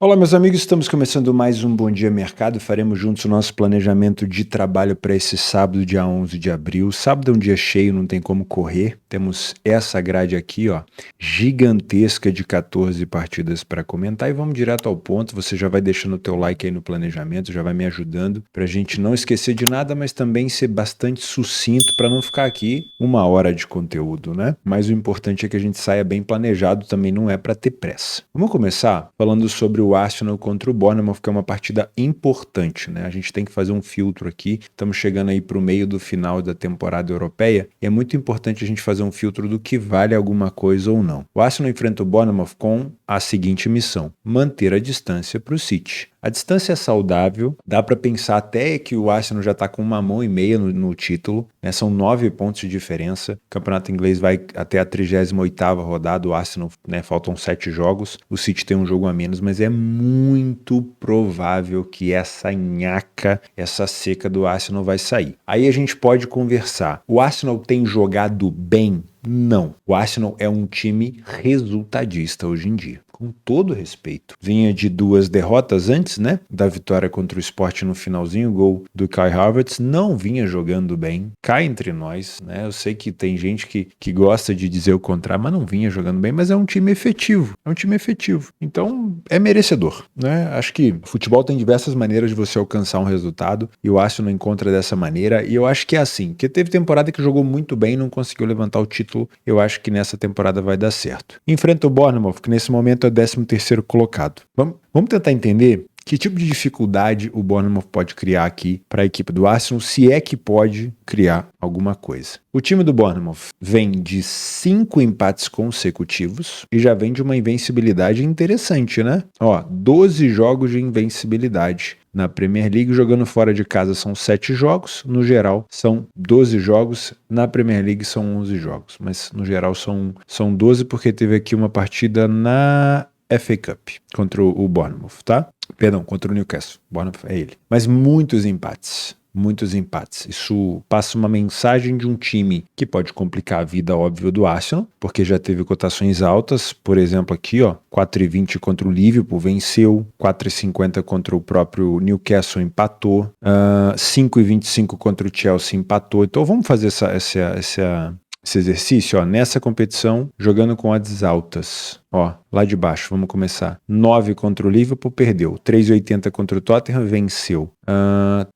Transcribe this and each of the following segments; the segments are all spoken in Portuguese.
Olá, meus amigos, estamos começando mais um Bom Dia Mercado. Faremos juntos o nosso planejamento de trabalho para esse sábado, dia 11 de abril. Sábado é um dia cheio, não tem como correr. Temos essa grade aqui, ó, gigantesca de 14 partidas para comentar e vamos direto ao ponto. Você já vai deixando o teu like aí no planejamento, já vai me ajudando para a gente não esquecer de nada, mas também ser bastante sucinto para não ficar aqui 1 hora de conteúdo, né? Mas o importante é que a gente saia bem planejado, também não é para ter pressa. Vamos começar falando sobre o Arsenal contra o Bournemouth, que é uma partida importante, né? A gente tem que fazer um filtro aqui. Estamos chegando aí para o meio do final da temporada europeia e é muito importante a gente fazer um filtro do que vale alguma coisa ou não. O Arsenal enfrenta o Bournemouth com a seguinte missão: manter a distância para o City. A distância é saudável, dá para pensar até que o Arsenal já está com 1,5 mão no título, né? São 9 pontos de diferença. O campeonato inglês vai até a 38ª rodada, o Arsenal, né, faltam 7 jogos, o City tem um jogo a menos, mas é muito provável que essa nhaca, essa seca do Arsenal vai sair. Aí a gente pode conversar. O Arsenal tem jogado bem? Não. O Arsenal é um time resultadista hoje em dia. Com todo respeito. Vinha de 2 derrotas antes, né? Da vitória contra o Sport no finalzinho, o gol do Kai Havertz. Não vinha jogando bem. Cá entre nós, né? Eu sei que tem gente que gosta de dizer o contrário, mas não vinha jogando bem. Mas é um time efetivo. É um time efetivo. Então, é merecedor, né? Acho que o futebol tem diversas maneiras de você alcançar um resultado. E o Arsenal encontra dessa maneira. E eu acho que é assim. Porque teve temporada que jogou muito bem e não conseguiu levantar o título. Eu acho que nessa temporada vai dar certo. Enfrenta o Bournemouth, que nesse momento é o 13º colocado. Vamos tentar entender que tipo de dificuldade o Bournemouth pode criar aqui para a equipe do Arsenal, se é que pode criar alguma coisa. O time do Bournemouth vem de 5 empates consecutivos e já vem de uma invencibilidade interessante, né? 12 jogos de invencibilidade. Na Premier League, jogando fora de casa são 7 jogos, no geral são 12 jogos, na Premier League são 11 jogos, mas no geral são 12 porque teve aqui uma partida na FA Cup contra o Bournemouth, tá? Perdão, contra o Newcastle. Bournemouth é ele. Mas muitos empates. Muitos empates. Isso passa uma mensagem de um time que pode complicar a vida, óbvio, do Arsenal, porque já teve cotações altas, por exemplo aqui, ó, 4,20 contra o Liverpool, venceu, 4,50 contra o próprio Newcastle, empatou, 5,25 contra o Chelsea, empatou. Então vamos fazer esse exercício, ó, nessa competição, jogando com odds altas. Ó, lá de baixo, vamos começar. 9 contra o Liverpool, perdeu. 3,80 contra o Tottenham, venceu.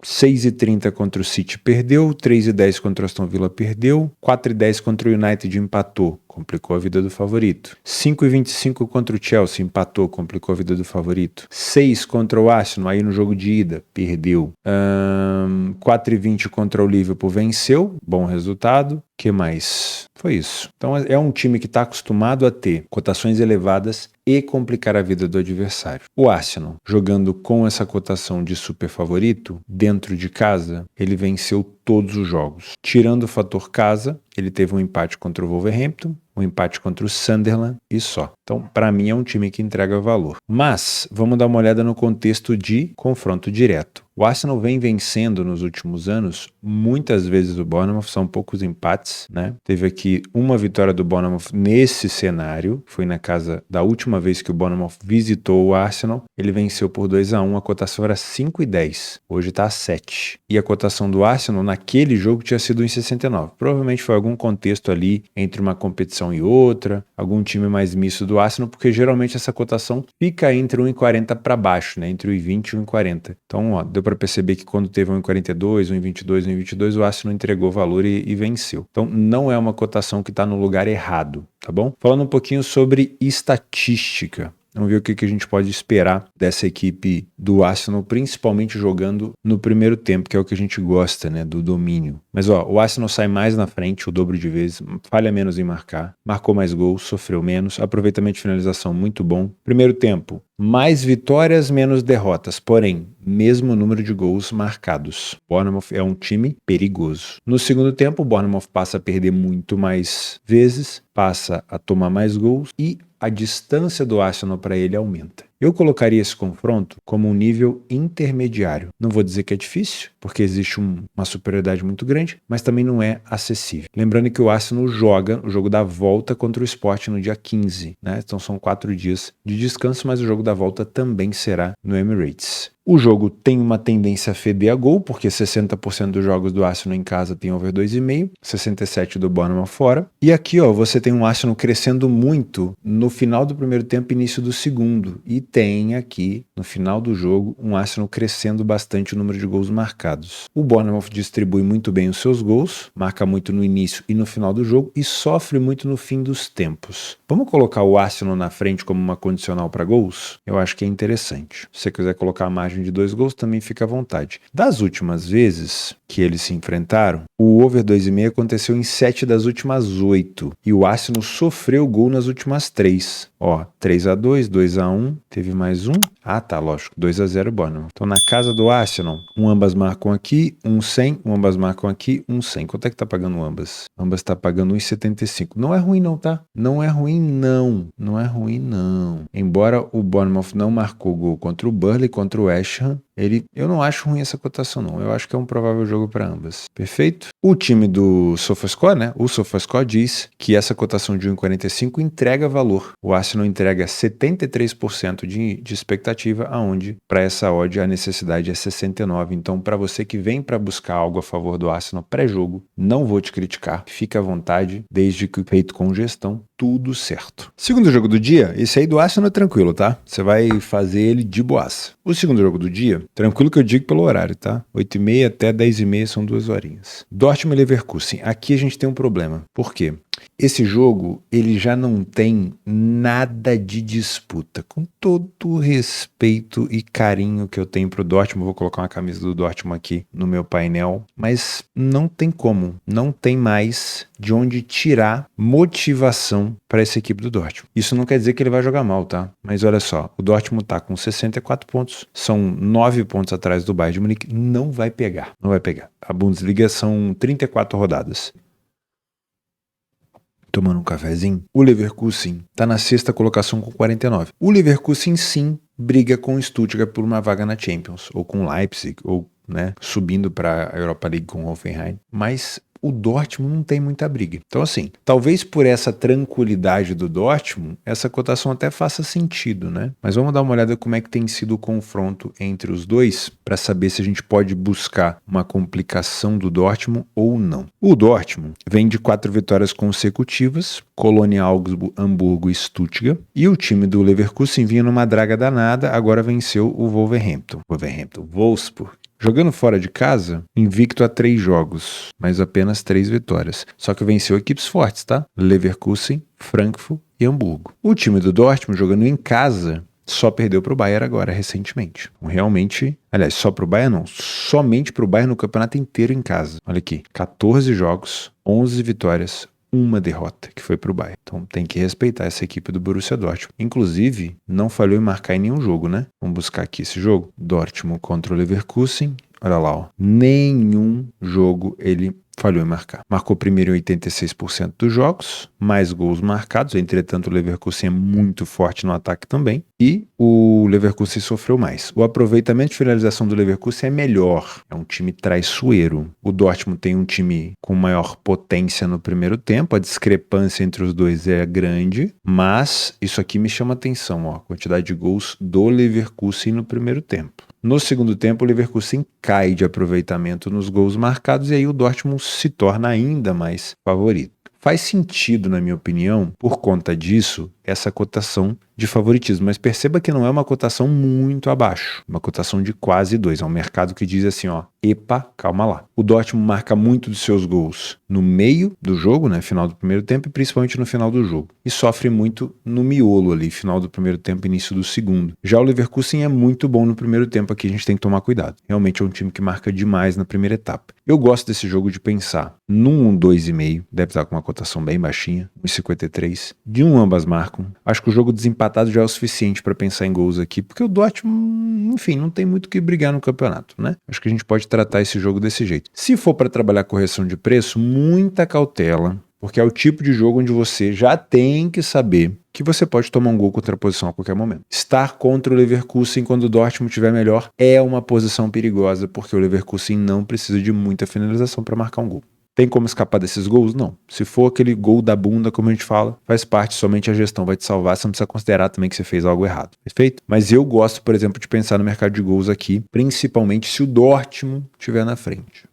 6,30 contra o City, perdeu. 3,10 contra o Aston Villa, perdeu. 4,10 contra o United, empatou. Complicou a vida do favorito. 5,25 contra o Chelsea, empatou, complicou a vida do favorito. 6 contra o Arsenal, aí no jogo de ida, perdeu. 4,20 contra o Liverpool, venceu, bom resultado. Que mais? Foi isso. Então é um time que está acostumado a ter cotações elevadas e complicar a vida do adversário. O Arsenal, jogando com essa cotação de super favorito, dentro de casa, ele venceu todos os jogos. Tirando o fator casa, ele teve um empate contra o Wolverhampton, um empate contra o Sunderland e só. Então, para mim, é um time que entrega valor. Mas, vamos dar uma olhada no contexto de confronto direto. O Arsenal vem vencendo nos últimos anos, muitas vezes o Bournemouth, são poucos empates, né? Teve aqui uma vitória do Bournemouth nesse cenário, foi na casa da última vez que o Bournemouth visitou o Arsenal, ele venceu por 2-1, a cotação era 5,10, hoje tá 7. E a cotação do Arsenal naquele jogo tinha sido 1,69. Provavelmente foi algum contexto ali entre uma competição e outra, algum time mais misto do Arsenal, porque geralmente essa cotação fica entre 1,40 para baixo, né? Entre 1,20 e 1,40. Então, ó, deu para perceber que quando teve 1,42, 1,22, 1,22, o Arsenal entregou valor e venceu. Então, não é uma cotação que está no lugar errado, tá bom? Falando um pouquinho sobre estatística. Vamos ver o que a gente pode esperar dessa equipe do Arsenal, principalmente jogando no primeiro tempo, que é o que a gente gosta, né, do domínio. Mas ó, o Arsenal sai mais na frente, o dobro de vezes, falha menos em marcar, marcou mais gols, sofreu menos, aproveitamento de finalização muito bom. Primeiro tempo, mais vitórias, menos derrotas, porém, mesmo número de gols marcados. Bournemouth é um time perigoso. No segundo tempo, o Bournemouth passa a perder muito mais vezes, passa a tomar mais gols e a distância do Arsenal para ele aumenta. Eu colocaria esse confronto como um nível intermediário. Não vou dizer que é difícil, porque existe uma superioridade muito grande, mas também não é acessível. Lembrando que o Arsenal joga o jogo da volta contra o Sport no dia 15, né? Então são 4 dias de descanso, mas o jogo da volta também será no Emirates. O jogo tem uma tendência a feder a gol, porque 60% dos jogos do Arsenal em casa tem over 2,5, 67% do Bournemouth fora. E aqui, ó, você tem um Arsenal crescendo muito no final do primeiro tempo e início do segundo. E tem aqui, no final do jogo, um Arsenal crescendo bastante o número de gols marcados. O Bournemouth distribui muito bem os seus gols, marca muito no início e no final do jogo e sofre muito no fim dos tempos. Vamos colocar o Arsenal na frente como uma condicional para gols? Eu acho que é interessante. Se você quiser colocar a margem de 2 gols, também fica à vontade. Das últimas vezes que eles se enfrentaram, o over 2,5 aconteceu em 7 das últimas 8 e o Arsenal sofreu gol nas últimas 3. Ó, 3-2, 2-1, teve mais um. Ah, tá, lógico, 2-0 Bournemouth. Então na casa do Arsenal, ambas marcam aqui, 100, ambas marcam aqui, 100. Quanto é que tá pagando ambas? Ambas tá pagando 1,75. Não é ruim não, tá? Não é ruim não. Não é ruim não. Embora o Bournemouth não marcou gol contra o Burnley, contra o West Ham, eu não acho ruim essa cotação não, eu acho que é um provável jogo para ambas. Perfeito? O time do SofaScore, né? O SofaScore diz que essa cotação de 1,45 entrega valor. O Arsenal entrega 73% de expectativa, aonde para essa odd a necessidade é 69. Então, para você que vem para buscar algo a favor do Arsenal pré-jogo, não vou te criticar, fica à vontade, desde que feito com gestão, tudo certo. Segundo jogo do dia, esse aí do Arsenal é tranquilo, tá? Você vai fazer ele de boaça. O segundo jogo do dia, tranquilo que eu digo pelo horário, tá? 8h30 até 10h30 são 2 horinhas. Dortmund e Leverkusen. Aqui a gente tem um problema. Por quê? Esse jogo, ele já não tem nada de disputa. Com todo o respeito e carinho que eu tenho pro Dortmund, vou colocar uma camisa do Dortmund aqui no meu painel, mas não tem como, não tem mais de onde tirar motivação para essa equipe do Dortmund. Isso não quer dizer que ele vai jogar mal, tá? Mas olha só, o Dortmund tá com 64 pontos, são 9 pontos atrás do Bayern de Munique, não vai pegar, não vai pegar. A Bundesliga são 34 rodadas. Tomando um cafezinho, o Leverkusen está na 6ª colocação com 49. O Leverkusen sim briga com o Stuttgart por uma vaga na Champions, ou com o Leipzig, ou subindo para a Europa League com o Hoffenheim, mas o Dortmund não tem muita briga. Então assim, talvez por essa tranquilidade do Dortmund, essa cotação até faça sentido, né? Mas vamos dar uma olhada como é que tem sido o confronto entre os dois, para saber se a gente pode buscar uma complicação do Dortmund ou não. O Dortmund vem de 4 vitórias consecutivas, Colônia, Augsburg, Hamburgo e Stuttgart, e o time do Leverkusen vinha numa draga danada, agora venceu o Wolfsburg. Jogando fora de casa, invicto a 3 jogos, mas apenas 3 vitórias. Só que venceu equipes fortes, tá? Leverkusen, Frankfurt e Hamburgo. O time do Dortmund, jogando em casa, só perdeu para o Bayern agora, recentemente. Realmente, aliás, só para o Bayern não, somente para o Bayern no campeonato inteiro em casa. Olha aqui, 14 jogos, 11 vitórias, uma derrota, que foi para o Bayern. Então tem que respeitar essa equipe do Borussia Dortmund. Inclusive, não falhou em marcar em nenhum jogo, né? Vamos buscar aqui esse jogo. Dortmund contra o Leverkusen. Olha lá, ó. Nenhum jogo ele falhou em marcar. Marcou primeiro em 86% dos jogos, mais gols marcados, entretanto o Leverkusen é muito forte no ataque também, e o Leverkusen sofreu mais. O aproveitamento de finalização do Leverkusen é melhor, é um time traiçoeiro. O Dortmund tem um time com maior potência no primeiro tempo, a discrepância entre os dois é grande, mas isso aqui me chama atenção, ó, a quantidade de gols do Leverkusen no primeiro tempo. No segundo tempo, o Leverkusen cai de aproveitamento nos gols marcados e aí o Dortmund se torna ainda mais favorito. Faz sentido, na minha opinião, por conta disso, essa cotação de favoritismo, mas perceba que não é uma cotação muito abaixo, uma cotação de quase 2, é um mercado que diz assim, ó, epa, calma lá. O Dortmund marca muito dos seus gols no meio do jogo, né, final do primeiro tempo, e principalmente no final do jogo, e sofre muito no miolo ali, final do primeiro tempo, início do segundo. Já o Leverkusen é muito bom no primeiro tempo, aqui a gente tem que tomar cuidado, realmente é um time que marca demais na primeira etapa. Eu gosto desse jogo de pensar num 2,5, deve estar com uma cotação bem baixinha, 1,53, de ambas marcam. Acho que o jogo desempatado já é o suficiente para pensar em gols aqui, porque o Dortmund, enfim, não tem muito o que brigar no campeonato, né? Acho que a gente pode tratar esse jogo desse jeito. Se for para trabalhar correção de preço, muita cautela, porque é o tipo de jogo onde você já tem que saber que você pode tomar um gol contra a posição a qualquer momento. Estar contra o Leverkusen quando o Dortmund estiver melhor é uma posição perigosa, porque o Leverkusen não precisa de muita finalização para marcar um gol. Tem como escapar desses gols? Não. Se for aquele gol da bunda, como a gente fala, faz parte, somente a gestão vai te salvar, você não precisa considerar também que você fez algo errado. Perfeito? Mas eu gosto, por exemplo, de pensar no mercado de gols aqui, principalmente se o Dortmund estiver na frente.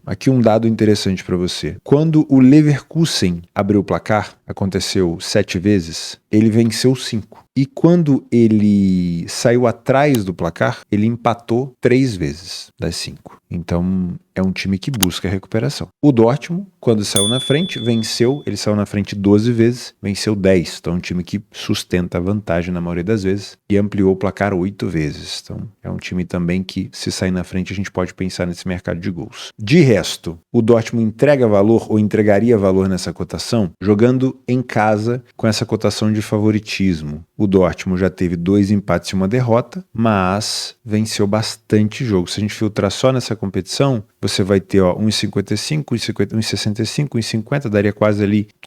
Aqui um dado interessante para você, quando o Leverkusen abriu o placar, aconteceu 7 vezes, ele venceu 5. E quando ele saiu atrás do placar, ele empatou 3 vezes das 5. Então, é um time que busca recuperação. O Dortmund, quando saiu na frente, venceu, ele saiu na frente 12 vezes, venceu 10. Então, é um time que sustenta a vantagem na maioria das vezes e ampliou o placar 8 vezes. Então, é um time também que, se sair na frente, a gente pode pensar nesse mercado de gols. De resto, o Dortmund entrega valor ou entregaria valor nessa cotação jogando em casa com essa cotação de favoritismo. O Dortmund já teve 2 empates e 1 derrota, mas venceu bastante jogo. Se a gente filtrar só nessa competição, você vai ter 1,55, 1,65, 1,50, daria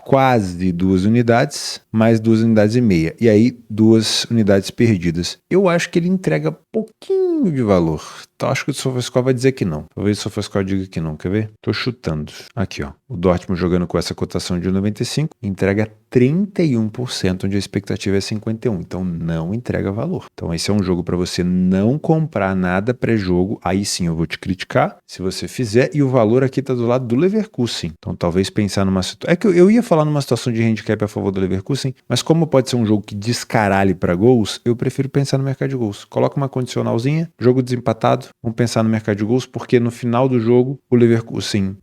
quase 2 unidades, mais 2 unidades e meia. E aí, 2 unidades perdidas. Eu acho que ele entrega pouquinho de valor. Então, acho que o SofaScore vai dizer que não. Talvez o SofaScore diga que não, quer ver? Tô chutando. Aqui, o Dortmund jogando com essa cotação de 1,95, entrega 31%, onde a expectativa é 51%. Então, não entrega valor. Então, esse é um jogo para você não comprar nada pré-jogo. Aí sim, eu vou te criticar se você fizer. E o valor aqui tá do lado do Leverkusen. Então, talvez pensar numa situação... É que eu ia falar numa situação de handicap a favor do Leverkusen, mas como pode ser um jogo que descaralhe para gols, eu prefiro pensar no mercado de gols. Coloca uma condicionalzinha, jogo desempatado, vamos pensar no mercado de gols, porque no final do jogo, o Leverkusen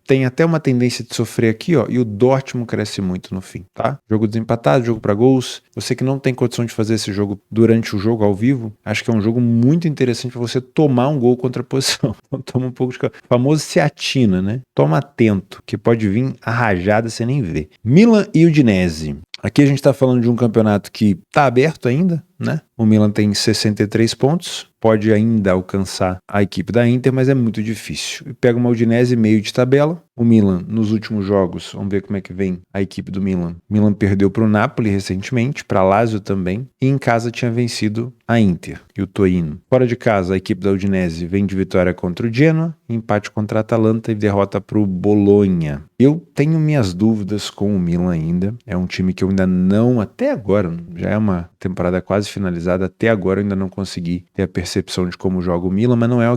tem até uma tendência de sofrer aqui, e o Dortmund cresce muito no fim, tá? Jogo desempatado, jogo para gols. Você que não tem condição de fazer esse jogo durante o jogo ao vivo, acho que é um jogo muito interessante para você tomar um gol contra a posição. Então, toma um pouco de... O famoso se atina, né? Toma atento, que pode vir a rajada sem nem ver. Milan e Udinese. Aqui a gente está falando de um campeonato que está aberto ainda, né? O Milan tem 63 pontos, pode ainda alcançar a equipe da Inter, mas é muito difícil. Pega uma Udinese meio de tabela. O Milan, nos últimos jogos, vamos ver como é que vem a equipe do Milan. O Milan perdeu para o Napoli recentemente, para Lazio também, e em casa tinha vencido a Inter e o Torino. Fora de casa, a equipe da Udinese vem de vitória contra o Genoa, empate contra a Atalanta e derrota para o Bolonha. Eu tenho minhas dúvidas com o Milan ainda. É um time que eu ainda não, até agora, já é uma temporada quase finalizada, até agora eu ainda não consegui ter a percepção de como joga o Milan, mas não é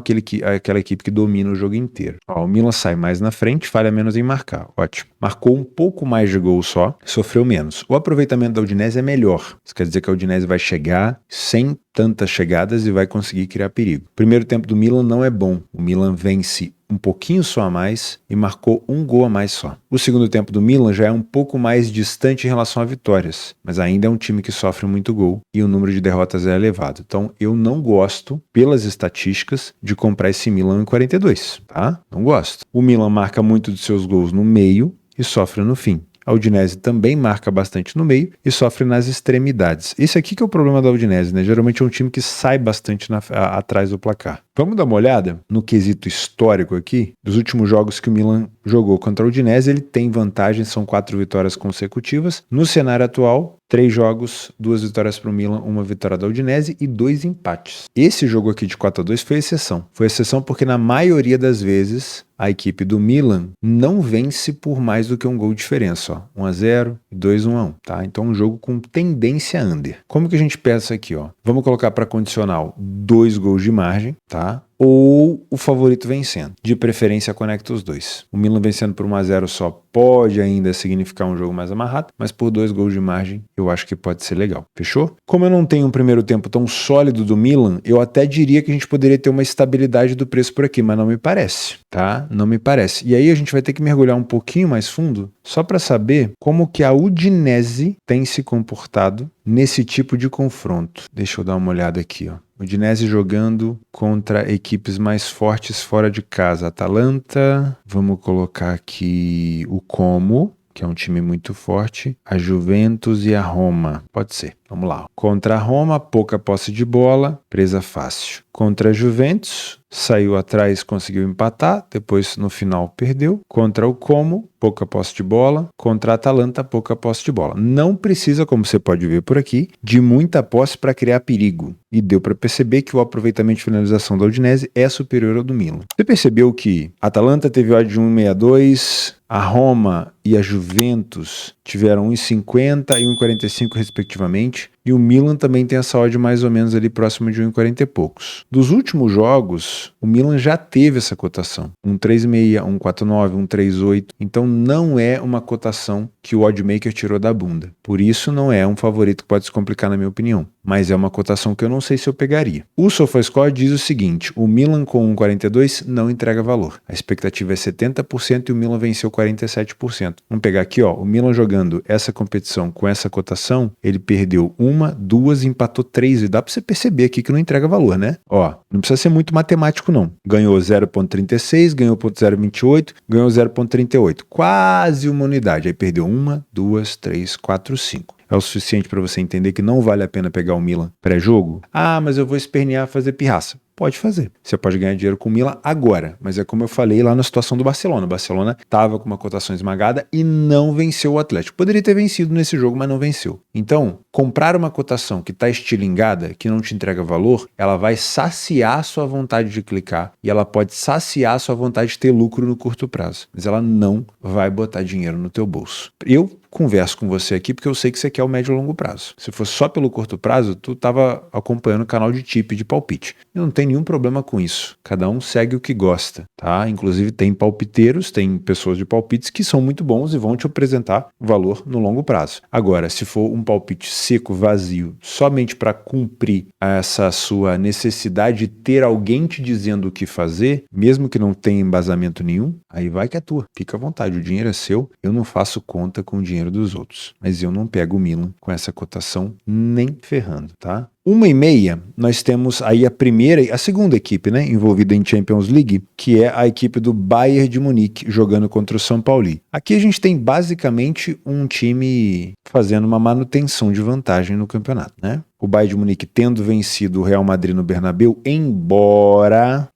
aquela equipe que domina o jogo inteiro. O Milan sai mais na frente, falha menos em marcar. Ótimo. Marcou um pouco mais de gol só, sofreu menos. O aproveitamento da Udinese é melhor. Isso quer dizer que a Udinese vai chegar sem tantas chegadas e vai conseguir criar perigo. O primeiro tempo do Milan não é bom. O Milan vence um pouquinho só a mais e marcou um gol a mais só. O segundo tempo do Milan já é um pouco mais distante em relação a vitórias, mas ainda é um time que sofre muito gol e o número de derrotas é elevado. Então eu não gosto, pelas estatísticas, de comprar esse Milan em 42, tá? Não gosto. O Milan marca muito dos seus gols no meio e sofre no fim. A Udinese também marca bastante no meio e sofre nas extremidades. Esse aqui que é o problema da Udinese, né? Geralmente é um time que sai bastante atrás do placar. Vamos dar uma olhada no quesito histórico aqui, dos últimos jogos que o Milan jogou contra a Udinese. Ele tem vantagem, são 4 vitórias consecutivas. No cenário atual, 3 jogos, 2 vitórias para o Milan, 1 vitória da Udinese e 2 empates. Esse jogo aqui de 4-2 foi exceção. Foi exceção porque na maioria das vezes a equipe do Milan não vence por mais do que um gol de diferença, 1-0 e 2-1, tá? Então um jogo com tendência under. Como que a gente pensa aqui, Vamos colocar para condicional 2 gols de margem, tá? Ou o favorito vencendo. De preferência, conecta os dois. O Milan vencendo por 1-0 só pode ainda significar um jogo mais amarrado, mas por 2 gols de margem, eu acho que pode ser legal. Fechou? Como eu não tenho um primeiro tempo tão sólido do Milan, eu até diria que a gente poderia ter uma estabilidade do preço por aqui, mas não me parece, tá? Não me parece. E aí a gente vai ter que mergulhar um pouquinho mais fundo, só para saber como que a Udinese tem se comportado nesse tipo de confronto. Deixa eu dar uma olhada aqui, Udinese jogando contra equipes mais fortes fora de casa. Atalanta, vamos colocar aqui o Como, que é um time muito forte, a Juventus e a Roma. Pode ser. Vamos lá. Contra a Roma, pouca posse de bola, presa fácil. Contra a Juventus, saiu atrás, conseguiu empatar, depois no final perdeu. Contra o Como, pouca posse de bola. Contra a Atalanta, pouca posse de bola. Não precisa, como você pode ver por aqui, de muita posse para criar perigo. E deu para perceber que o aproveitamento de finalização da Udinese é superior ao do Milan. Você percebeu que a Atalanta teve odd de 1,62, a Roma e a Juventus tiveram 1,50 e 1,45 respectivamente, e o Milan também tem essa odd mais ou menos ali próximo de 1,40 e poucos. Dos últimos jogos, o Milan já teve essa cotação, 1,36, 1,49, 1,38, então não é uma cotação que o oddmaker tirou da bunda. Por isso não é um favorito que pode se complicar na minha opinião, mas é uma cotação que eu não sei se eu pegaria. O SofaScore diz o seguinte: o Milan com 1,42 não entrega valor. A expectativa é 70% e o Milan venceu 47%. Vamos pegar aqui, ó, o Milan jogando essa competição com essa cotação, ele perdeu 1, 2, empatou 3, e dá pra você perceber aqui que não entrega valor, né? Ó, não precisa ser muito matemático não. Ganhou 0,36, ganhou 0,28, ganhou 0,38. Quase uma unidade. Aí perdeu 1, 2, 3, 4, 5. É o suficiente para você entender que não vale a pena pegar o Milan pré-jogo? Ah, mas eu vou espernear, fazer pirraça. Pode fazer. Você pode ganhar dinheiro com o Milan agora, mas é como eu falei lá na situação do Barcelona. O Barcelona estava com uma cotação esmagada e não venceu o Atlético. Poderia ter vencido nesse jogo, mas não venceu. Então, comprar uma cotação que está estilingada, que não te entrega valor, ela vai saciar a sua vontade de clicar e ela pode saciar a sua vontade de ter lucro no curto prazo, mas ela não vai botar dinheiro no teu bolso. Eu converso com você aqui porque eu sei que você quer o médio e longo prazo. Se fosse só pelo curto prazo, tu estava acompanhando o canal de tip, de palpite. Eu não tenho nenhum problema com isso. Cada um segue o que gosta, tá? Inclusive tem palpiteiros, tem pessoas de palpites que são muito bons e vão te apresentar valor no longo prazo. Agora, se for um palpite seco, vazio, somente para cumprir essa sua necessidade de ter alguém te dizendo o que fazer, mesmo que não tenha embasamento nenhum, aí vai que é tua. Fica à vontade, o dinheiro é seu, eu não faço conta com o dinheiro dos outros. Mas eu não pego o Milan com essa cotação nem ferrando, tá? 1,5, nós temos aí a segunda equipe, né, envolvida em Champions League, que é a equipe do Bayern de Munique, jogando contra o São Paulo. Aqui a gente tem basicamente um time fazendo uma manutenção de vantagem no campeonato, né? O Bayern de Munique tendo vencido o Real Madrid no Bernabéu, embora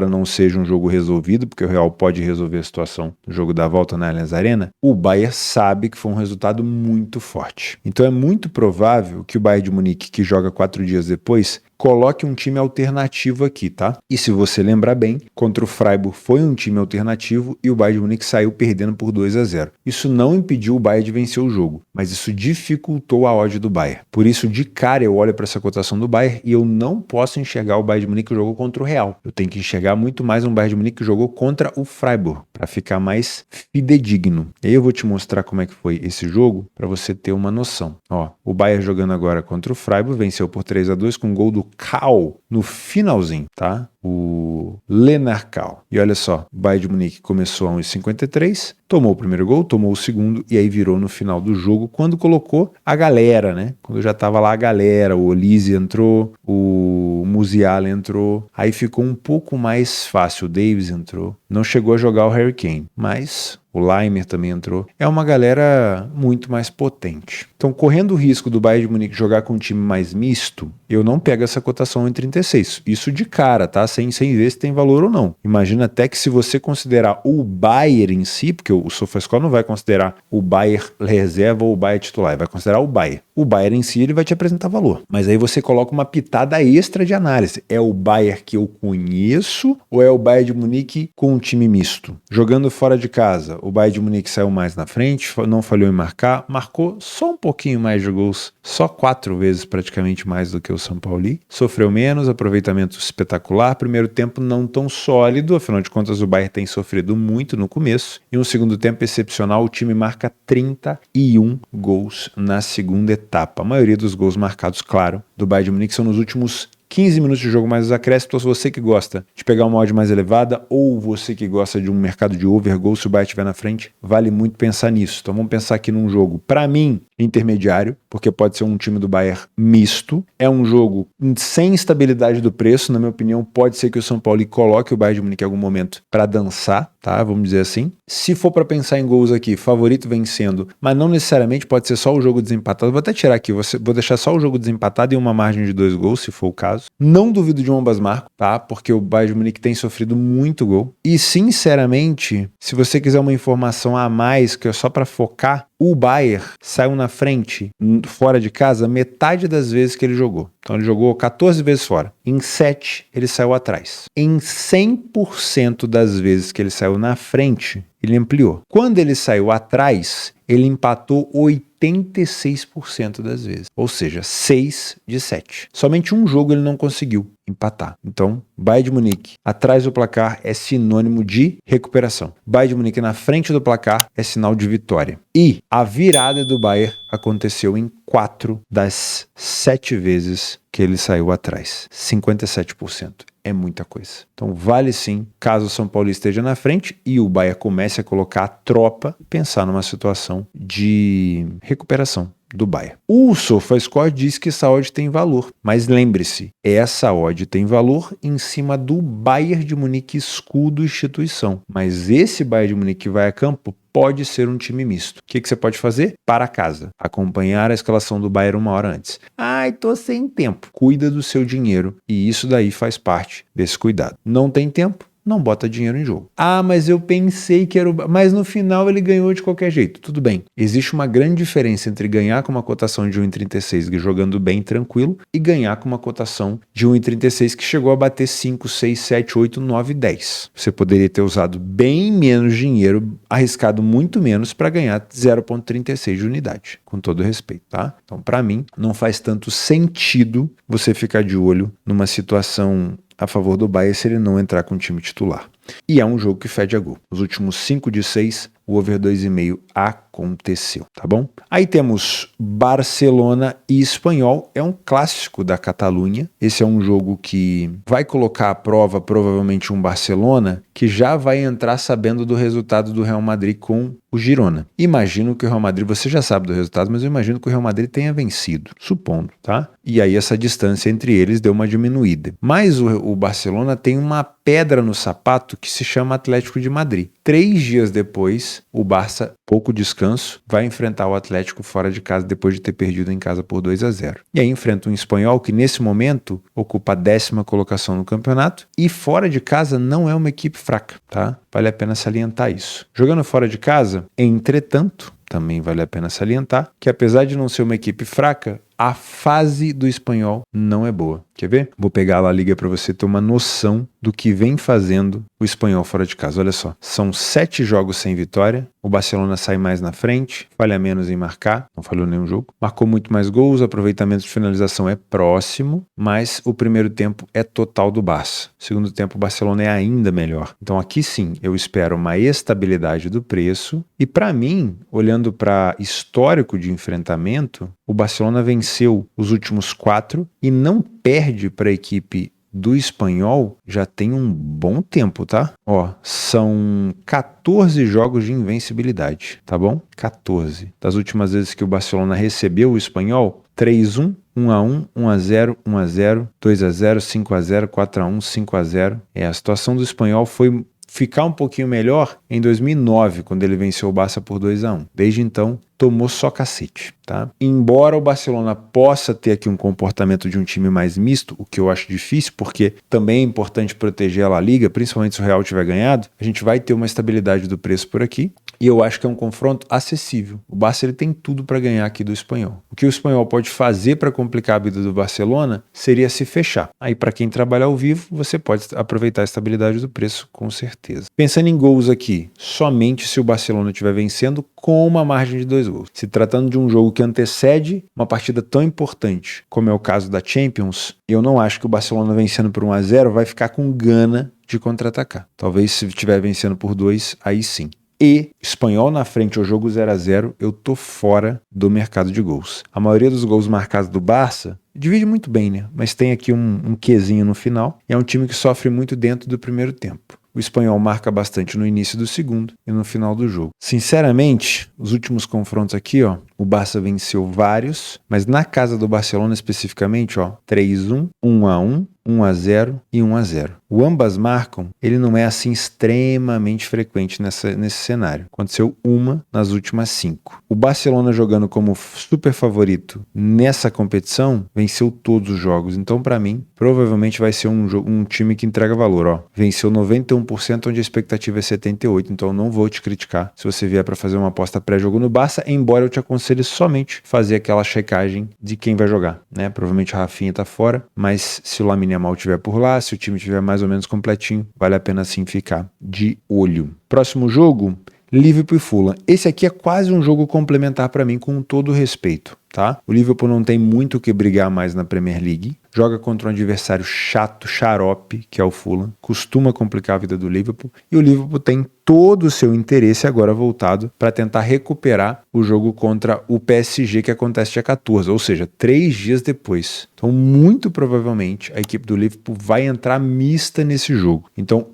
não seja um jogo resolvido, porque o Real pode resolver a situação do jogo da volta na Allianz Arena, o Bayern sabe que foi um resultado muito forte. Então é muito provável que o Bayern de Munique, que joga 4 dias depois, coloque um time alternativo aqui, tá? E se você lembrar bem, contra o Freiburg foi um time alternativo e o Bayern de Munique saiu perdendo por 2-0. Isso não impediu o Bayern de vencer o jogo, mas isso dificultou a odd do Bayern. Por isso, de cara, eu olho para essa cotação do Bayern e eu não posso enxergar o Bayern de Munique que jogou contra o Real. Eu tenho que enxergar muito mais um Bayern de Munique que jogou contra o Freiburg, para ficar mais fidedigno. E aí eu vou te mostrar como é que foi esse jogo, para você ter uma noção. Ó, o Bayern jogando agora contra o Freiburg, venceu por 3-2 com um gol do Cal no finalzinho, tá? O Lennart Cal. E olha só, o Bayern de Munique começou a 1,53, tomou o primeiro gol, tomou o segundo e aí virou no final do jogo quando colocou a galera, né? Quando já tava lá a galera, o Olise entrou, o Musiala entrou, aí ficou um pouco mais fácil, o Davis entrou, não chegou a jogar o Harry Kane, mas o Laimer também entrou. É uma galera muito mais potente. Então, correndo o risco do Bayern de Munique jogar com um time mais misto, eu não pego essa cotação em 36. Isso de cara, tá? Sem ver se tem valor ou não. Imagina até que se você considerar o Bayern em si, porque o SofaScore não vai considerar o Bayern reserva ou o Bayern titular, vai considerar o Bayern. O Bayern em si, ele vai te apresentar valor. Mas aí você coloca uma pitada extra de análise. É o Bayern que eu conheço ou é o Bayern de Munique com um time misto? Jogando fora de casa, o Bayern de Munique saiu mais na frente, não falhou em marcar, marcou só um pouquinho mais de gols, só 4 vezes praticamente mais do que o São Paulo. Sofreu menos, aproveitamento espetacular, primeiro tempo não tão sólido, afinal de contas o Bayern tem sofrido muito no começo, e um segundo tempo excepcional, o time marca 31 gols na segunda etapa. A maioria dos gols marcados, claro, do Bayern de Munique são nos últimos 15 minutos de jogo mais os acréscimos. Você que gosta de pegar uma odd mais elevada ou você que gosta de um mercado de overgoal, se o Bayern estiver na frente, vale muito pensar nisso. Então vamos pensar aqui num jogo, para mim, intermediário, porque pode ser um time do Bayern misto. É um jogo sem estabilidade do preço, na minha opinião, pode ser que o São Paulo coloque o Bayern de Munique em algum momento para dançar, tá? Vamos dizer assim. Se for para pensar em gols aqui, favorito vencendo, mas não necessariamente pode ser só o jogo desempatado. Vou até tirar aqui, vou deixar só o jogo desempatado e uma margem de 2 gols, se for o caso. Não duvido de um ambas marcas, tá? Porque o Bayern de Munique tem sofrido muito gol. E sinceramente, se você quiser uma informação a mais, que é só para focar, o Bayern saiu na frente, fora de casa, metade das vezes que ele jogou. Então ele jogou 14 vezes fora. Em 7, ele saiu atrás. Em 100% das vezes que ele saiu na frente, ele ampliou. Quando ele saiu atrás, ele empatou 86% das vezes. Ou seja, 6 de 7. Somente um jogo ele não conseguiu empatar. Então, Bayern de Munique atrás do placar é sinônimo de recuperação. Bayern de Munique na frente do placar é sinal de vitória. E a virada do Bayern aconteceu em 4 das 7 vezes que ele saiu atrás. 57%. É muita coisa. Então vale sim, caso o São Paulo esteja na frente e o Bayern comece a colocar a tropa, pensar numa situação de recuperação do Bayern. O SofaScore diz que essa odd tem valor, mas lembre-se, essa odd tem valor em cima do Bayern de Munique escudo instituição, mas esse Bayern de Munique que vai a campo pode ser um time misto. O que você pode fazer? Para casa. Acompanhar a escalação do Bayern uma hora antes. Ai, tô sem tempo. Cuida do seu dinheiro e isso daí faz parte desse cuidado. Não tem tempo? Não bota dinheiro em jogo. Ah, mas eu pensei que era o... Mas no final ele ganhou de qualquer jeito. Tudo bem. Existe uma grande diferença entre ganhar com uma cotação de 1,36 jogando bem, tranquilo, e ganhar com uma cotação de 1,36 que chegou a bater 5, 6, 7, 8, 9, 10. Você poderia ter usado bem menos dinheiro, arriscado muito menos para ganhar 0,36 de unidade. Com todo respeito, tá? Então, para mim, não faz tanto sentido você ficar de olho numa situação a favor do Bayern se ele não entrar com o time titular. E é um jogo que fede a gol. Os últimos 5 de 6, o over 2,5 aconteceu, tá bom? Aí temos Barcelona e Espanhol, é um clássico da Catalunha. Esse é um jogo que vai colocar à prova provavelmente um Barcelona que já vai entrar sabendo do resultado do Real Madrid com o Girona. Imagino que o Real Madrid, você já sabe do resultado, mas eu imagino que o Real Madrid tenha vencido, supondo, tá? E aí essa distância entre eles deu uma diminuída. Mas o Barcelona tem uma pedra no sapato que se chama Atlético de Madrid. 3 dias depois, o Barça, pouco descanso, vai enfrentar o Atlético fora de casa depois de ter perdido em casa por 2-0. E aí enfrenta um Espanhol que nesse momento ocupa a 10ª colocação no campeonato e fora de casa não é uma equipe fraca, tá? Vale a pena salientar isso. Jogando fora de casa, entretanto, também vale a pena salientar que apesar de não ser uma equipe fraca, a fase do Espanhol não é boa. Quer ver? Vou pegar a La Liga para você ter uma noção do que vem fazendo o Espanhol fora de casa. Olha só, são 7 jogos sem vitória, o Barcelona sai mais na frente, falha menos em marcar, não falhou nenhum jogo, marcou muito mais gols, o aproveitamento de finalização é próximo, mas o primeiro tempo é total do Barça. O segundo tempo o Barcelona é ainda melhor. Então aqui sim, eu espero uma estabilidade do preço e para mim, olhando para histórico de enfrentamento, o Barcelona venceu os últimos 4 e não perde para a equipe do Espanhol já tem um bom tempo, tá? Ó, são 14 jogos de invencibilidade, tá bom? 14. Das últimas vezes que o Barcelona recebeu o Espanhol, 3-1, 1-1, 1-0, 1-0, 2-0, 5-0, 4-1, 5-0. A situação do Espanhol foi ficar um pouquinho melhor em 2009, quando ele venceu o Barça por 2-1. Desde então, tomou só cacete, tá? Embora o Barcelona possa ter aqui um comportamento de um time mais misto, o que eu acho difícil, porque também é importante proteger a La Liga, principalmente se o Real tiver ganhado, a gente vai ter uma estabilidade do preço por aqui, e eu acho que é um confronto acessível. O Barça ele tem tudo para ganhar aqui do Espanhol. O que o Espanhol pode fazer para complicar a vida do Barcelona seria se fechar. Aí para quem trabalha ao vivo, você pode aproveitar a estabilidade do preço com certeza. Pensando em gols aqui, somente se o Barcelona estiver vencendo com uma margem de 2 gols. Se tratando de um jogo que antecede uma partida tão importante como é o caso da Champions, eu não acho que o Barcelona vencendo por 1-0 vai ficar com gana de contra-atacar. Talvez se estiver vencendo por 2, aí sim. E Espanhol na frente ao jogo 0-0, eu tô fora do mercado de gols. A maioria dos gols marcados do Barça divide muito bem, né? Mas tem aqui um quezinho no final. É um time que sofre muito dentro do primeiro tempo. O Espanhol marca bastante no início do segundo e no final do jogo. Sinceramente, os últimos confrontos aqui, ó, o Barça venceu vários, mas na casa do Barcelona especificamente, ó, 3-1, 1-1, 1-0 e 1-0. O ambas marcam, ele não é assim extremamente frequente nesse cenário. Aconteceu uma nas últimas 5. O Barcelona jogando como super favorito nessa competição, venceu todos os jogos. Então, para mim, provavelmente vai ser um time que entrega valor. Ó, venceu 91%, onde a expectativa é 78%. Então, eu não vou te criticar se você vier para fazer uma aposta pré-jogo no Barça, embora eu te aconselhe somente fazer aquela checagem de quem vai jogar, né? Provavelmente a Rafinha tá fora, mas se o Lamine Yamal estiver por lá, se o time estiver mais ou menos completinho, vale a pena sim ficar de olho. Próximo jogo, Liverpool e Fulham. Esse aqui é quase um jogo complementar para mim, com todo respeito, tá? O Liverpool não tem muito o que brigar mais na Premier League. Joga contra um adversário chato, xarope, que é o Fulham. Costuma complicar a vida do Liverpool. E o Liverpool tem todo o seu interesse agora voltado para tentar recuperar o jogo contra o PSG, que acontece dia 14, ou seja, 3 dias depois. Então, muito provavelmente, a equipe do Liverpool vai entrar mista nesse jogo. Então,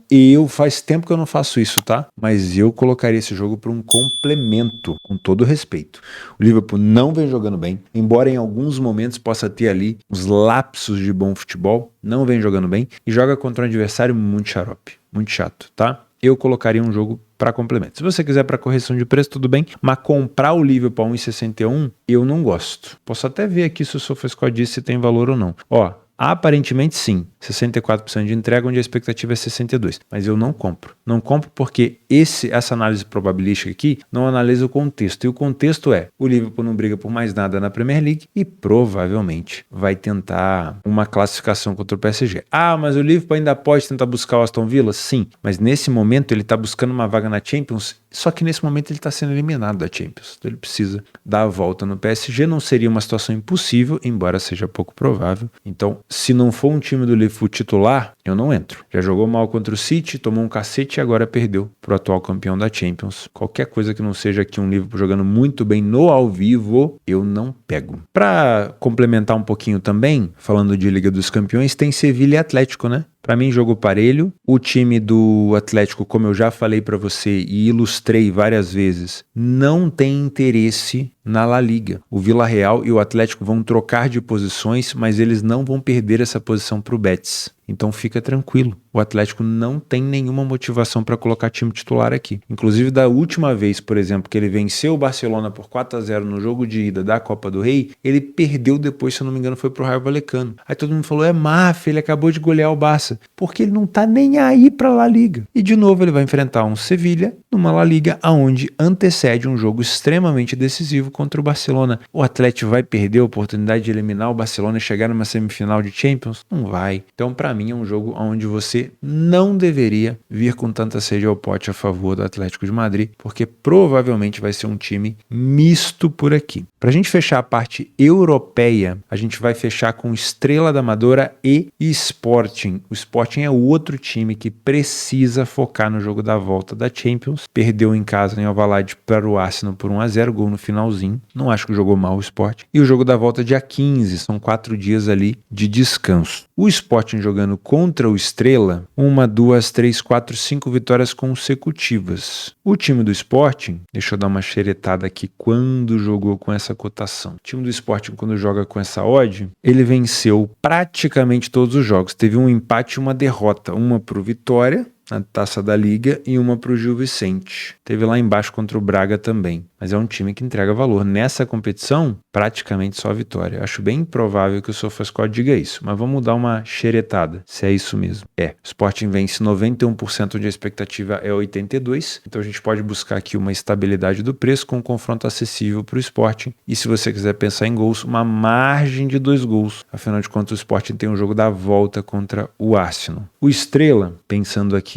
faz tempo que eu não faço isso, tá? Mas eu colocaria esse jogo para um complemento, com todo respeito. O Liverpool não vem jogando bem, embora em alguns momentos possa ter ali uns lapsos de bom futebol, não vem jogando bem e joga contra um adversário muito xarope, muito chato, tá? Eu colocaria um jogo para complemento. Se você quiser para correção de preço, tudo bem, mas comprar o Liverpool a 1,61 eu não gosto. Posso até ver aqui se o SofaScore diz se tem valor ou não. Ó, aparentemente sim, 64% de entrega, onde a expectativa é 62%, mas eu não compro. Não compro porque essa análise probabilística aqui não analisa o contexto, e o contexto é, o Liverpool não briga por mais nada na Premier League e provavelmente vai tentar uma classificação contra o PSG. Ah, mas o Liverpool ainda pode tentar buscar o Aston Villa? Sim, mas nesse momento ele está buscando uma vaga na Champions, só que nesse momento ele está sendo eliminado da Champions, então ele precisa dar a volta no PSG. Não seria uma situação impossível, embora seja pouco provável. Então, se não for um time do Liverpool titular, eu não entro. Já jogou mal contra o City, tomou um cacete e agora perdeu pro atual campeão da Champions. Qualquer coisa que não seja aqui um Liverpool jogando muito bem no ao vivo, eu não pego. Para complementar um pouquinho também, falando de Liga dos Campeões, tem Sevilha e Atlético, né? Para mim, jogo parelho. O time do Atlético, como eu já falei para você e ilustrei várias vezes, não tem interesse na La Liga. O Villarreal e o Atlético vão trocar de posições, mas eles não vão perder essa posição para o Betis. Então fica tranquilo, o Atlético não tem nenhuma motivação para colocar time titular aqui. Inclusive da última vez, por exemplo, que ele venceu o Barcelona por 4-0 no jogo de ida da Copa do Rei, ele perdeu depois, se eu não me engano, foi pro Raio Vallecano. Aí todo mundo falou, é máfia, ele acabou de golear o Barça, porque ele não tá nem aí pra La Liga. E de novo ele vai enfrentar um Sevilha numa La Liga onde antecede um jogo extremamente decisivo contra o Barcelona. O Atlético vai perder a oportunidade de eliminar o Barcelona e chegar numa semifinal de Champions? Não vai. Então, para mim, é um jogo onde você não deveria vir com tanta sede ao pote a favor do Atlético de Madrid, porque provavelmente vai ser um time misto por aqui. Para a gente fechar a parte europeia, a gente vai fechar com Estrela da Amadora e Sporting. O Sporting é o outro time que precisa focar no jogo da volta da Champions. Perdeu em casa em Alvalade para o Arsenal por 1-0, gol no finalzinho. Não acho que jogou mal o Sporting. E o jogo da volta dia 15, são 4 dias ali de descanso. O Sporting jogando contra o Estrela, 1, 2, 3, 4, 5 vitórias consecutivas. O time do Sporting, deixa eu dar uma xeretada aqui, quando jogou com essa cotação. O time do Sporting, quando joga com essa odd, ele venceu praticamente todos os jogos. Teve um empate e uma derrota, uma pro Vitória, na Taça da Liga, e uma para o Gil Vicente. Teve lá embaixo contra o Braga também. Mas é um time que entrega valor. Nessa competição, praticamente só vitória. Acho bem improvável que o SofaScore diga isso, mas vamos dar uma xeretada, se é isso mesmo. O Sporting vence 91%, onde a expectativa é 82%. Então a gente pode buscar aqui uma estabilidade do preço com um confronto acessível para o Sporting. E se você quiser pensar em gols, uma margem de 2 gols. Afinal de contas, o Sporting tem um jogo da volta contra o Arsenal. O Estrela, pensando aqui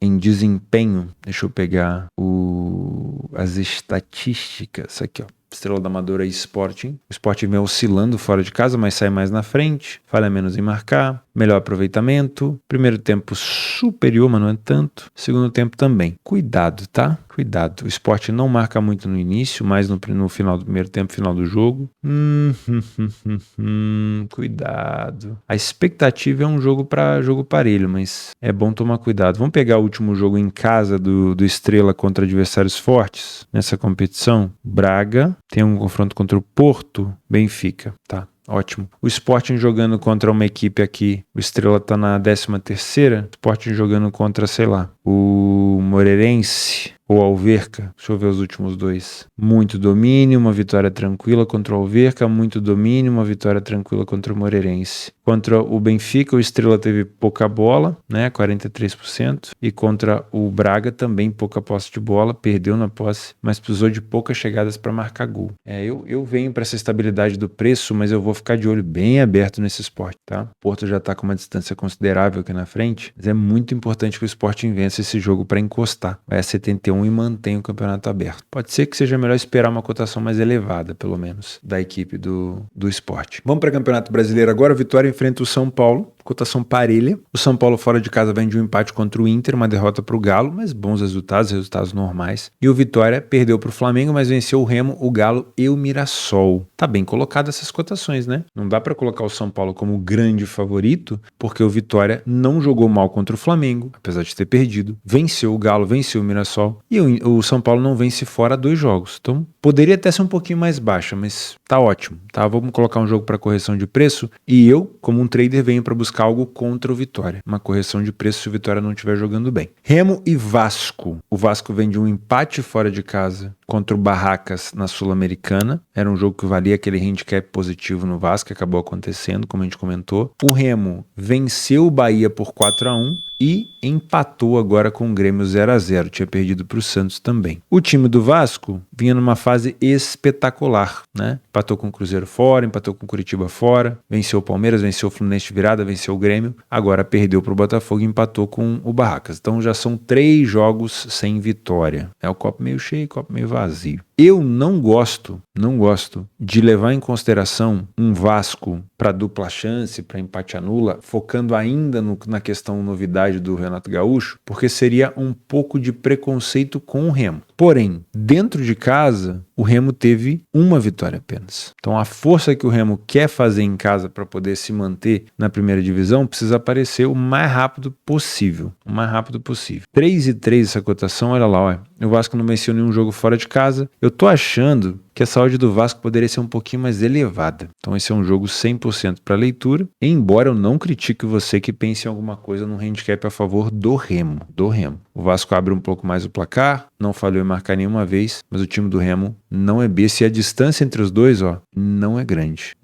em desempenho, deixa eu pegar as estatísticas aqui, ó. Estrela da Amadora e Sporting. O Sporting vem oscilando fora de casa, mas sai mais na frente, falha menos em marcar, melhor aproveitamento, primeiro tempo superior, mas não é tanto, segundo tempo também. Cuidado, tá? Cuidado. O Sporting não marca muito no início, mais no final do primeiro tempo, final do jogo. Cuidado. A expectativa é um jogo parelho, mas é bom tomar cuidado. Vamos pegar o último jogo em casa do Estrela contra adversários fortes nessa competição. Braga, tem um confronto contra o Porto, Benfica, tá? ótimo. O Sporting jogando contra uma equipe aqui, o Estrela tá na 13ª, o Sporting jogando contra, sei lá, o Moreirense ou Alverca, deixa eu ver os últimos dois. Muito domínio, uma vitória tranquila contra o Alverca, muito domínio, uma vitória tranquila contra o Moreirense. Contra o Benfica, o Estrela teve pouca bola, né, 43%, e contra o Braga também pouca posse de bola, perdeu na posse, mas precisou de poucas chegadas para marcar gol. Eu venho para essa estabilidade do preço, mas eu vou ficar de olho bem aberto nesse Sport, tá? O Porto já tá com uma distância considerável aqui na frente, mas é muito importante que o Sporting vença esse jogo para encostar. Vai a 71 e mantém o campeonato aberto. Pode ser que seja melhor esperar uma cotação mais elevada, pelo menos, da equipe do Sport. Vamos para o Campeonato Brasileiro agora. Vitória enfrenta o São Paulo. Cotação parelha. O São Paulo fora de casa vem de um empate contra o Inter, uma derrota para o Galo, mas bons resultados normais. E o Vitória perdeu para o Flamengo, mas venceu o Remo, o Galo e o Mirassol. Tá bem colocado essas cotações, né? Não dá para colocar o São Paulo como grande favorito, porque o Vitória não jogou mal contra o Flamengo, apesar de ter perdido. Venceu o Galo, venceu o Mirassol. E o São Paulo não vence fora 2 jogos. Então, poderia até ser um pouquinho mais baixa, mas tá ótimo, tá? Vamos colocar um jogo para correção de preço e eu, como um trader, venho para buscar algo contra o Vitória. Uma correção de preço se o Vitória não estiver jogando bem. Remo e Vasco. O Vasco vem de um empate fora de casa contra o Barracas na Sul-Americana. Era um jogo que valia aquele handicap positivo no Vasco, que acabou acontecendo, como a gente comentou. O Remo venceu o Bahia por 4-1 e empatou agora com o Grêmio 0-0. Tinha perdido para o Santos também. O time do Vasco vinha numa fase espetacular, né? Empatou com o Cruzeiro fora, empatou com o Curitiba fora, venceu o Palmeiras, venceu o Fluminense de virada, venceu o Grêmio, agora perdeu para o Botafogo e empatou com o Barracas. Então já são 3 jogos sem vitória. É o copo meio cheio, copo meio vazio. Eu não gosto de levar em consideração um Vasco para dupla chance, para empate anula, focando ainda na questão novidade do Renato Gaúcho, porque seria um pouco de preconceito com o Remo. Porém, dentro de casa, o Remo teve uma vitória apenas. Então a força que o Remo quer fazer em casa para poder se manter na primeira divisão precisa aparecer o mais rápido possível. O mais rápido possível. 3-3 essa cotação, olha lá, olha. O Vasco não venceu nenhum jogo fora de casa. Eu tô achando que a saúde do Vasco poderia ser um pouquinho mais elevada. Então esse é um jogo 100% para leitura, embora eu não critique você que pense em alguma coisa num handicap a favor do Remo. O Vasco abre um pouco mais o placar, não falhou em marcar nenhuma vez, mas o time do Remo não é besta e a distância entre os dois, ó, não é grande.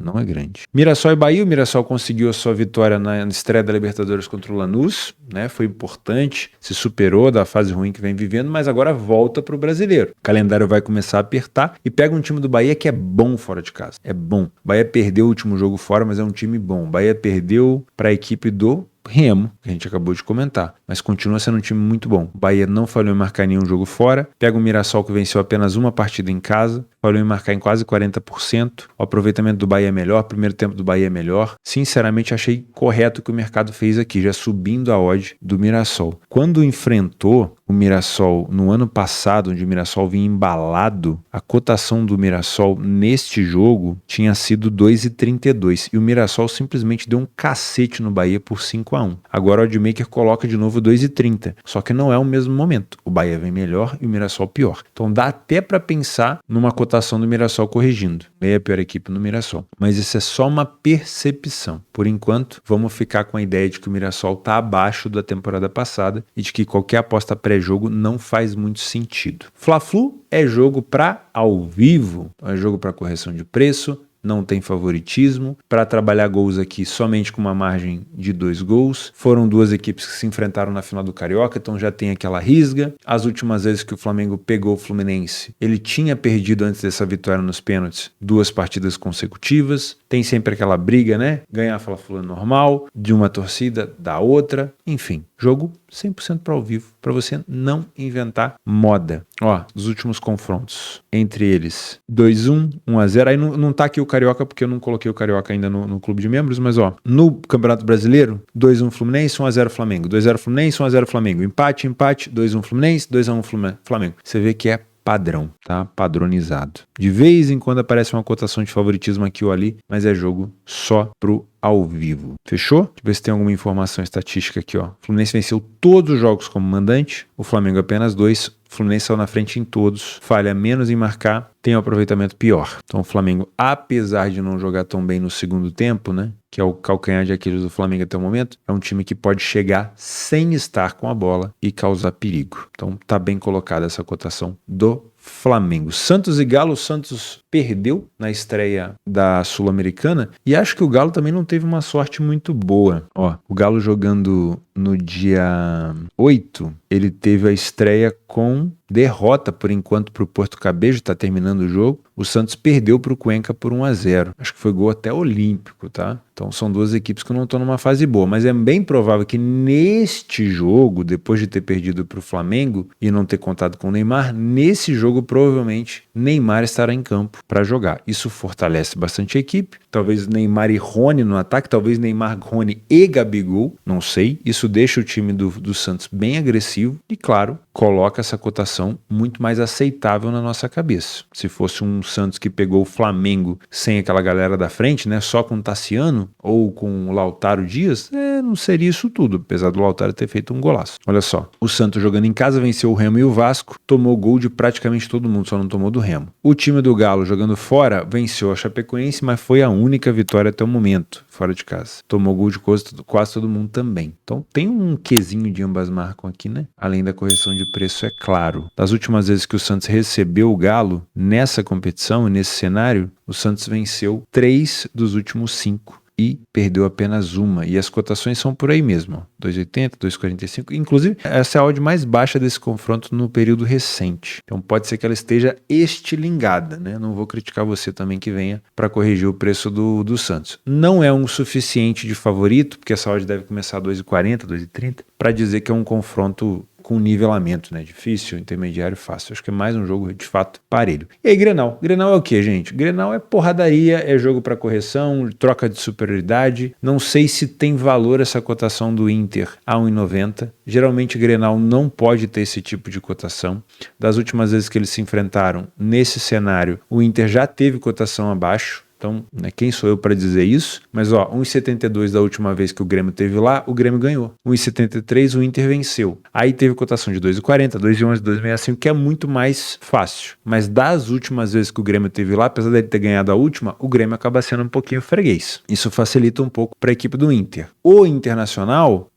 Mirassol e Bahia, o Mirassol conseguiu a sua vitória na estreia da Libertadores contra o Lanús, né? Foi importante, se superou da fase ruim que vem vivendo, mas agora volta para o Brasileiro. O calendário vai começar a apertar e pega um time do Bahia que é bom fora de casa. É bom. Bahia perdeu o último jogo fora, mas é um time bom. Bahia perdeu para a equipe do Remo, que a gente acabou de comentar, mas continua sendo um time muito bom. Bahia não falhou em marcar nenhum jogo fora, pega o Mirassol que venceu apenas uma partida em casa, falhou em marcar em quase 40%, o aproveitamento do Bahia é melhor, o primeiro tempo do Bahia é melhor. Sinceramente achei correto o que o mercado fez aqui, já subindo a odd do Mirassol. Quando enfrentou o Mirassol no ano passado, onde o Mirassol vinha embalado, a cotação do Mirassol neste jogo tinha sido 2,32 e o Mirassol simplesmente deu um cacete no Bahia por 5-1. Agora o oddmaker coloca de novo 2,30, só que não é o mesmo momento. O Bahia vem melhor e o Mirassol pior. Então dá até para pensar numa cotação do Mirassol corrigindo. É a pior equipe no Mirassol. Mas isso é só uma percepção. Por enquanto, vamos ficar com a ideia de que o Mirassol está abaixo da temporada passada e de que qualquer aposta pré-jogo não faz muito sentido. Fla-Flu é jogo para ao vivo, é jogo para correção de preço, não tem favoritismo. Para trabalhar gols aqui somente com uma margem de 2 gols. Foram 2 equipes que se enfrentaram na final do Carioca, então já tem aquela risga. As últimas vezes que o Flamengo pegou o Fluminense, ele tinha perdido antes dessa vitória nos pênaltis 2 partidas consecutivas. Tem sempre aquela briga, né? Ganhar a Fla-Flu é normal, de uma torcida, da outra. Enfim, jogo 100% para ao vivo, para você não inventar moda. Ó, os últimos confrontos, entre eles 2-1, 1-0, aí não tá aqui o Carioca, porque eu não coloquei o Carioca ainda no clube de membros, mas ó, no Campeonato Brasileiro, 2-1 Fluminense, 1-0 Flamengo, 2-0 Fluminense, 1-0 Flamengo, empate, 2-1 Fluminense, 2-1 Flamengo. Você vê que é padrão, tá? Padronizado. De vez em quando aparece uma cotação de favoritismo aqui ou ali, mas é jogo só pro ao vivo. Fechou? Deixa eu ver se tem alguma informação estatística aqui, ó. O Fluminense venceu todos os jogos como mandante, o Flamengo apenas 2. O Fluminense saiu na frente em todos, falha menos em marcar, tem um aproveitamento pior. Então o Flamengo, apesar de não jogar tão bem no segundo tempo, né, que é o calcanhar de Aquiles do Flamengo até o momento, é um time que pode chegar sem estar com a bola e causar perigo. Então tá bem colocada essa cotação do Flamengo. Santos e Galo, o Santos perdeu na estreia da Sul-Americana e acho que o Galo também não teve uma sorte muito boa. Ó, o Galo jogando no dia 8, ele teve a estreia com derrota por enquanto para o Porto Cabejo, está terminando o jogo. O Santos perdeu para o Cuenca por 1-0. Acho que foi gol até olímpico, tá? Então são duas equipes que não estão numa fase boa, mas é bem provável que neste jogo, depois de ter perdido para o Flamengo e não ter contado com o Neymar, nesse jogo provavelmente Neymar estará em campo para jogar. Isso fortalece bastante a equipe. Talvez Neymar e Rony no ataque, talvez Neymar, Rony e Gabigol, não sei. Isso deixa o time do Santos bem agressivo e, claro, coloca essa cotação muito mais aceitável na nossa cabeça. Se fosse um Santos que pegou o Flamengo sem aquela galera da frente, né, só com o Tassiano ou com o Lautaro Dias, não seria isso tudo, apesar do Lautaro ter feito um golaço. Olha só, o Santos jogando em casa venceu o Remo e o Vasco, tomou gol de praticamente todo mundo, só não tomou do Remo. O time do Galo jogando fora venceu a Chapecoense, mas foi a única vitória até o momento, fora de casa. Tomou gol de quase todo mundo também. Então tem um quesinho de ambas marcam aqui, né? Além da correção de preço, é claro. Das últimas vezes que o Santos recebeu o Galo nessa competição e nesse cenário, o Santos venceu 3 dos últimos 5. E perdeu apenas uma. E as cotações são por aí mesmo. 2,80, 2,45. Inclusive, essa é a odd mais baixa desse confronto no período recente. Então pode ser que ela esteja estilingada, né? Não vou criticar você também que venha para corrigir o preço do Santos. Não é um suficiente de favorito, porque essa odd deve começar a 2,40, 2,30, para dizer que é um confronto com nivelamento, né? Difícil, intermediário, fácil. Acho que é mais um jogo, de fato, parelho. E aí, Grenal? Grenal é o quê, gente? Grenal é porradaria, é jogo para correção, troca de superioridade. Não sei se tem valor essa cotação do Inter a 1,90. Geralmente, Grenal não pode ter esse tipo de cotação. Das últimas vezes que eles se enfrentaram, nesse cenário, o Inter já teve cotação abaixo. Então, né, quem sou eu para dizer isso? Mas ó, 1,72 da última vez que o Grêmio teve lá, o Grêmio ganhou. 1,73 o Inter venceu. Aí teve cotação de 2,40, 2,11, 2,65, que é muito mais fácil. Mas das últimas vezes que o Grêmio teve lá, apesar dele ter ganhado a última, o Grêmio acaba sendo um pouquinho freguês. Isso facilita um pouco para a equipe do Inter. O Internacional,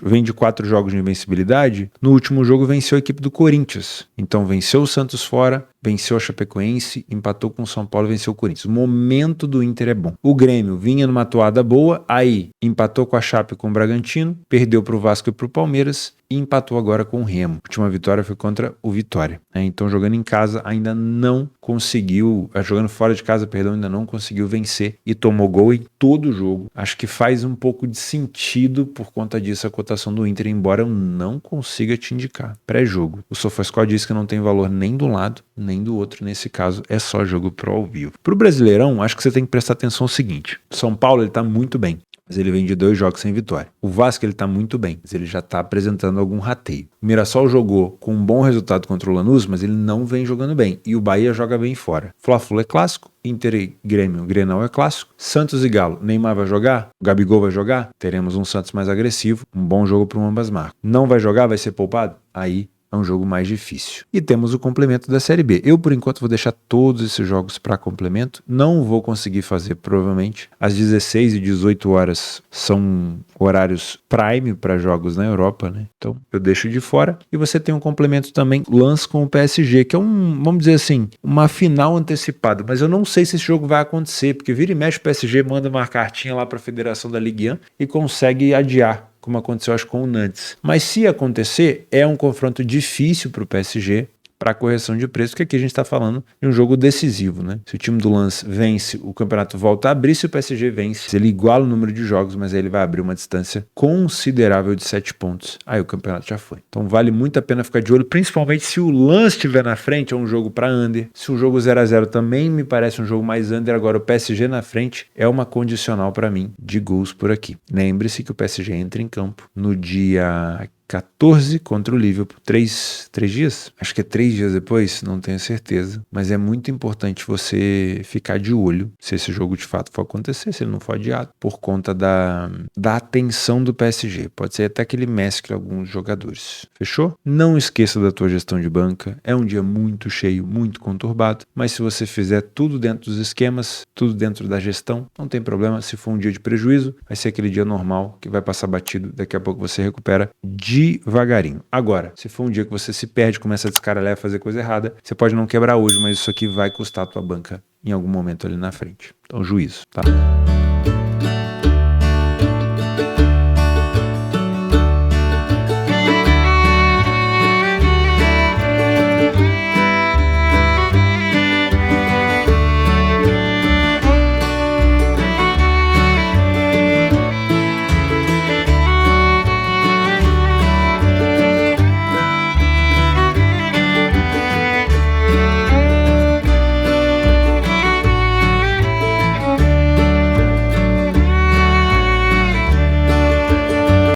vem de 4 jogos de invencibilidade, no último jogo venceu a equipe do Corinthians. Então venceu o Santos fora, venceu a Chapecoense, empatou com o São Paulo e venceu o Corinthians. O momento do Inter é bom. O Grêmio vinha numa toada boa, aí empatou com a Chape e com o Bragantino, perdeu para o Vasco e para o Palmeiras e empatou agora com o Remo. A última vitória foi contra o Vitória. Então jogando em casa ainda não conseguiu, jogando fora de casa, perdão, ainda não conseguiu vencer e tomou gol em todo o jogo. Acho que faz um pouco de sentido por conta disso a cotação do Inter, embora eu não consiga te indicar. Pré-jogo. O SofaScore diz que não tem valor nem do lado, nem do outro. Nesse caso, é só jogo pro ao vivo. Pro Brasileirão, acho que você tem que prestar atenção no seguinte. São Paulo, ele tá muito bem, mas ele vem de 2 jogos sem vitória. O Vasco, ele tá muito bem, mas ele já tá apresentando algum rateio. O Mirassol jogou com um bom resultado contra o Lanús, mas ele não vem jogando bem. E o Bahia joga bem fora. Fla-Flu é clássico, Inter e Grêmio, Grenal é clássico. Santos e Galo, Neymar vai jogar? O Gabigol vai jogar? Teremos um Santos mais agressivo, um bom jogo para ambas marcas. Não vai jogar? Vai ser poupado? Aí é um jogo mais difícil. E temos o complemento da Série B. Eu, por enquanto, vou deixar todos esses jogos para complemento. Não vou conseguir fazer, provavelmente. Às 16 e 18 horas são horários prime para jogos na Europa, né? Então, eu deixo de fora. E você tem um complemento também, lance com o PSG, que é vamos dizer assim, uma final antecipada. Mas eu não sei se esse jogo vai acontecer, porque vira e mexe o PSG manda uma cartinha lá para a Federação da Ligue 1 e consegue adiar, como aconteceu acho com o Nantes. Mas se acontecer, é um confronto difícil para o PSG, para correção de preço, porque aqui a gente está falando de um jogo decisivo, né? Se o time do Lance vence, o campeonato volta a abrir. Se o PSG vence, ele iguala o número de jogos, mas aí ele vai abrir uma distância considerável de 7 pontos. Aí o campeonato já foi. Então vale muito a pena ficar de olho, principalmente se o Lance estiver na frente, é um jogo para under. Se o jogo 0-0 também me parece um jogo mais under. Agora o PSG na frente é uma condicional para mim de gols por aqui. Lembre-se que o PSG entra em campo no dia 14 contra o Liverpool, 3 dias? Acho que é 3 dias depois, não tenho certeza. Mas é muito importante você ficar de olho se esse jogo de fato for acontecer, se ele não for adiado, por conta da atenção do PSG. Pode ser até que ele mescle alguns jogadores. Fechou? Não esqueça da tua gestão de banca. É um dia muito cheio, muito conturbado, mas se você fizer tudo dentro dos esquemas, tudo dentro da gestão, não tem problema. Se for um dia de prejuízo, vai ser aquele dia normal que vai passar batido. Daqui a pouco você recupera devagarinho. Agora, se for um dia que você se perde, começa a descaralhar, fazer coisa errada, você pode não quebrar hoje, mas isso aqui vai custar a tua banca em algum momento ali na frente. Então, juízo, tá?